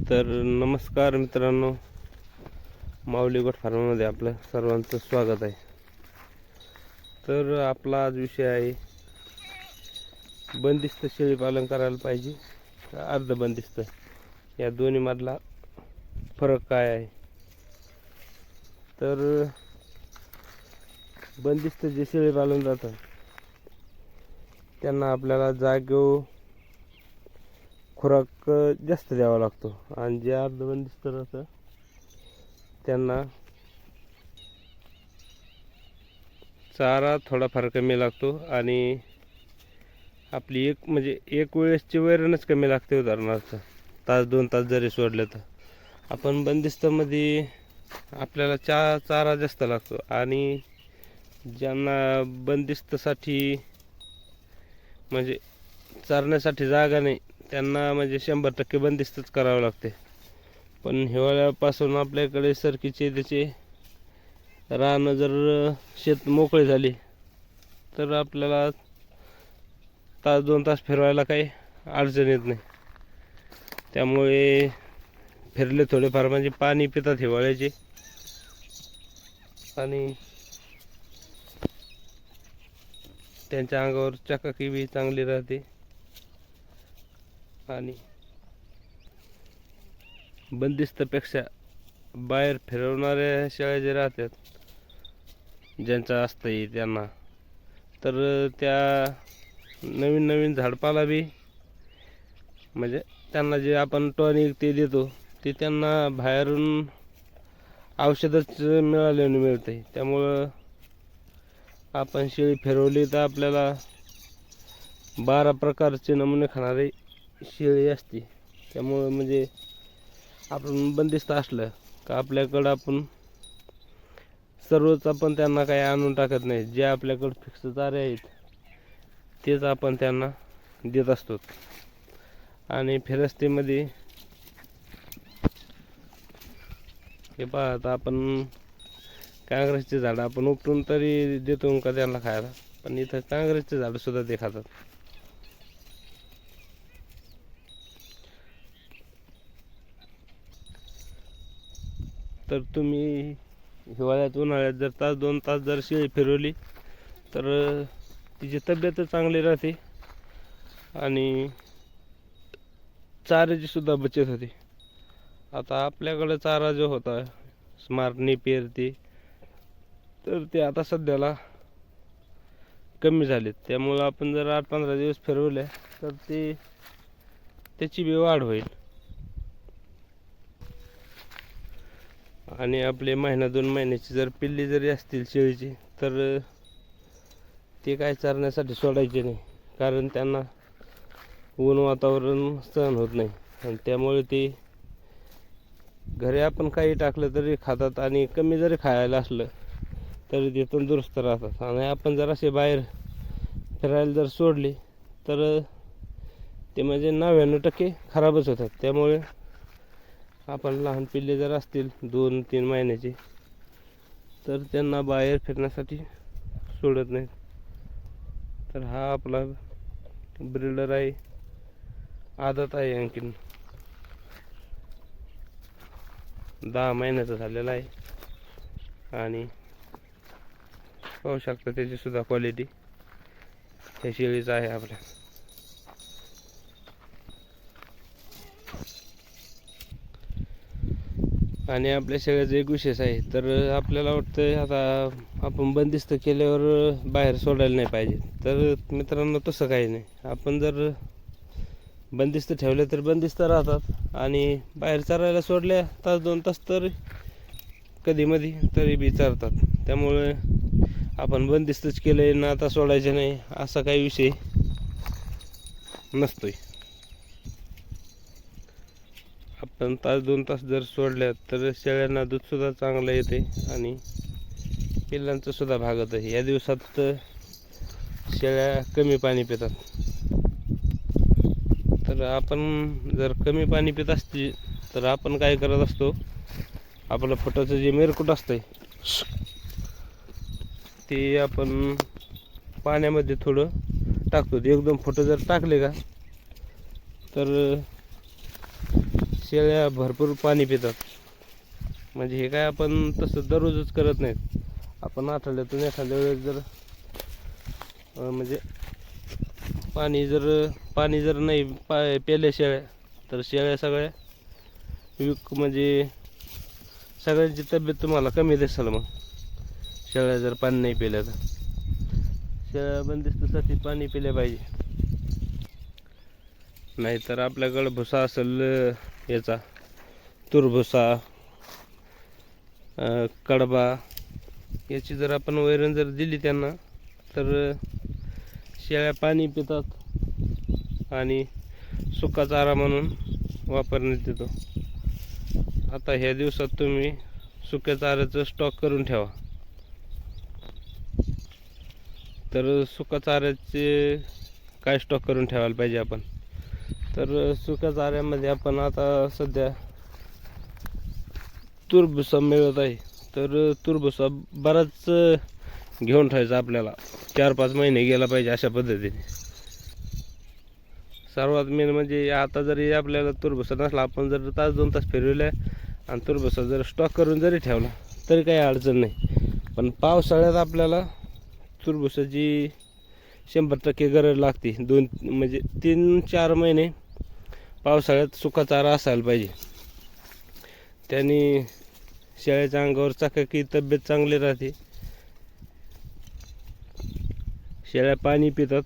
तर नमस्कार मित्रांनो, माऊली गोट फार्ममध्ये आपलं सर्वांचं स्वागत आहे. तर आपला आज विषय आहे, बंदिस्त शेळी पालन करायला पाहिजे का अर्ध बंदिस्त, या दोन्ही मधला फरक काय आहे. तर बंदिस्त जे शेळी पालन जातं त्यांना आपल्याला जागेवर खुराक जास्त द्यावा लागतो, आणि जे अर्धबंदिस्त राहतं त्यांना चारा थोडाफार कमी लागतो आणि आपली एक वेळेसची वैरणच कमी लागते. उदाहरणार्थ तास 2 तास जरी सोडले तर आपण बंदिस्तमध्ये आपल्याला चारा जास्त लागतो, आणि ज्यांना बंदिस्तसाठी चरण्यासाठी जागा नाही त्यांना 100% बंदिस्तच करावं लागते. पण हिवाळ्यापासून आपल्याकडे सरकीचे त्याचे रान जर शेत मोकळे झाले तर आपल्याला तास 2 तास फिरवायला काही अडचण येत नाही. त्यामुळे फिरले थोडेफार पाणी पितात हिवाळ्याचे, आणि त्यांच्या अंगावर चकाकी बी चांगली राहते. आणि बंदिस्तपेक्षा बाहेर फिरवणाऱ्या शेळ्या जे राहतात ज्यांचं असतं त्यांना, तर त्या नवीन नवीन झाडपाला बी त्यांना जे आपण टॉनिक ते देतो ते त्यांना बाहेरून औषधच मिळाल्याने मिळते. त्यामुळं आपण शेळी फिरवली तर आपल्याला 12 प्रकारचे नमुने खाणारी शेळी असते. त्यामुळं आपण बंदिस्त असलं का आपल्याकडं आपण सर्वच आपण त्यांना काही आणून टाकत नाही. जे आपल्याकडं फिक्स चारे आहेत तेच आपण त्यांना देत असतो. आणि फिरस्तीमध्ये हे पहा, आता आपण काँग्रेसचे झाडं आपण उपटून तरी देतो का त्यांना खायला, पण इथं काँग्रेसचे झाडं सुद्धा ते खातात. तर तुम्ही हिवाळ्यात उन्हाळ्यात जर तास 2 तास जर शेळी फिरवली तर तिची तब्येत चांगली राहते आणि चाऱ्याची सुद्धा बचत होते. आता आपल्याकडे चारा जो होता स्मार्ट नेपियर तर ते आता सध्याला कमी झालेत. त्यामुळं आपण जर 8-15 दिवस फिरवले तर त्याची बी वाढ होईल. आणि आपले 1-2 महिन्याची जर पिल्ली जरी असतील शेळीची तर ते काय चरण्यासाठी सोडायचे नाही, कारण त्यांना ऊन वातावरण सहन होत नाही, आणि त्यामुळे ते घरी आपण काही टाकलं तरी खातात, आणि कमी जरी खायला असलं तरी ते तंदुरुस्त राहतात. आणि आपण जर असे बाहेर फिरायला जर सोडले तर ते 99% खराबच होतात. त्यामुळे आपण लहान पिल्ले जर असतील 2-3 महिन्याचे तर त्यांना बाहेर फिरण्यासाठी सोडत नाहीत. तर हा आपला ब्रीडर आहे, आदत आहे, आणखीन 10 महिन्याचा झालेला आहे. आणि पाहू शकता त्याची सुद्धा क्वालिटी ह्या शेळीचा आहे आपल्या. आणि आपल्या शेळ्याचा एक विशेष आहे, तर आपल्याला वाटतं आता आपण बंदिस्त केल्यावर बाहेर सोडायला नाही पाहिजे. तर मित्रांनो, तसं काही नाही. आपण जर बंदिस्त ठेवले तर बंदिस्त राहतात, आणि बाहेर चरायला सोडल्या तास 2 तास तर कधीमधी तरी बी चरतात. त्यामुळे आपण बंदिस्तच केलंय ना आता सोडायचं नाही असा काही विषय नसतोय. आपण तास 2 तास जर सोडल्या तर शेळ्यांना दूध सुद्धा चांगलं येते आणि पिल्लांचं सुद्धा भागत आहे. या दिवसात शेळ्या कमी पाणी पितात, तर आपण जर कमी पाणी पित असतील तर आपण काय करत असतो, आपलं फटाचं जे मेरकूट असतंय ते आपण पाण्यामध्ये थोडं टाकतो. 1-2 फुटं जर टाकले का तर शेळ्या भरपूर पाणी पितात. म्हणजे हे काय आपण तसं दररोजच करत नाहीत. आपण आठवड्यातून एखाद्या वेळेस जर म्हणजे पाणी जर नाही प्यायल्या शेळ्या, तर शेळ्या सगळ्या म्हणजे सगळ्यांची तब्येत तुम्हाला कमी दिसेल. मग शेळ्या जर पाणी नाही पिल्या तर शेळ्या बंदिस्तासाठी पाणी पिले पाहिजे. नाहीतर आपल्याकडं भुसा असेल याचा तुरभुसा, कडबा, याची जर आपण वैरण जर दिली त्यांना, तर शेळ्या पाणी पितात आणि सुका चारा म्हणून वापरण्यात येतो. आता ह्या दिवसात तुम्ही सुक्या चाऱ्याचं स्टॉक करून ठेवा. तर सुका चाऱ्याचे काय स्टॉक करून ठेवायला पाहिजे आपण, तर सुक्या चाऱ्यामध्ये आपण आता सध्या तुरभुसा मिळत आहे. तर तुरभुसा बराच घेऊन ठेवायचा आपल्याला, 4-5 महिने गेला पाहिजे अशा पद्धतीने. सर्वात मेन म्हणजे आता जरी आपल्याला तुरभुसा नसला, आपण जर तास 2 तास फिरवल्या आणि तुरभुसा जर स्टॉक करून जरी ठेवला तरी काही अडचण नाही. पण पावसाळ्यात आपल्याला तुरभुसाची 100% गरज लागते. 3-4 महिने पावसाळ्यात सुका चारा असायला पाहिजे. त्याने शेळ्याच्या अंगावर चकाकी, तब्येत चांगली राहते. शेळ्या पाणी पितात.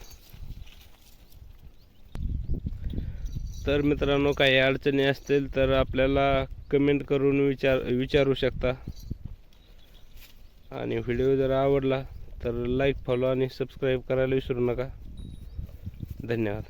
तर मित्रांनो, काही अडचणी असतील तर आपल्याला कमेंट करून विचारू शकता. आणि व्हिडिओ जर आवडला तर लाईक, फॉलो आणि सबस्क्राईब करायला विसरू नका. धन्यवाद.